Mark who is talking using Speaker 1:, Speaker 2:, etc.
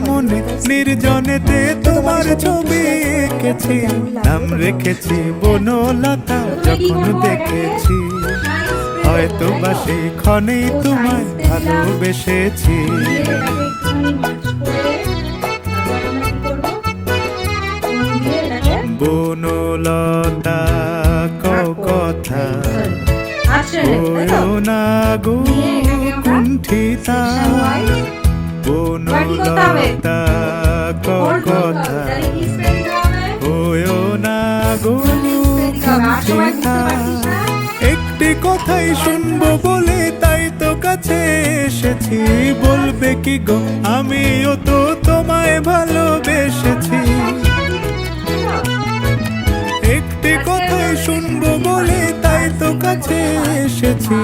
Speaker 1: মনে নির্জনেতে তোমার ছবি এঁকেছি, নাম রেখেছি বনলতা যখন দেখেছি, হয়তো বা সেই ক্ষণেই তোমায় ভালোবেসেছি। বনলতা কথা হইও না গো কুণ্ঠিতা, বনলতা কথা হইও না গো কুণ্ঠিতা। একটি কথাই শুনবো বলে তাই তো কাছে এসেছি, বলবে কি গো আমিও তো তোমায় ভালোবেসেছি। একটি কথাই শুনবো বলে তাই তো কাছে এসেছি।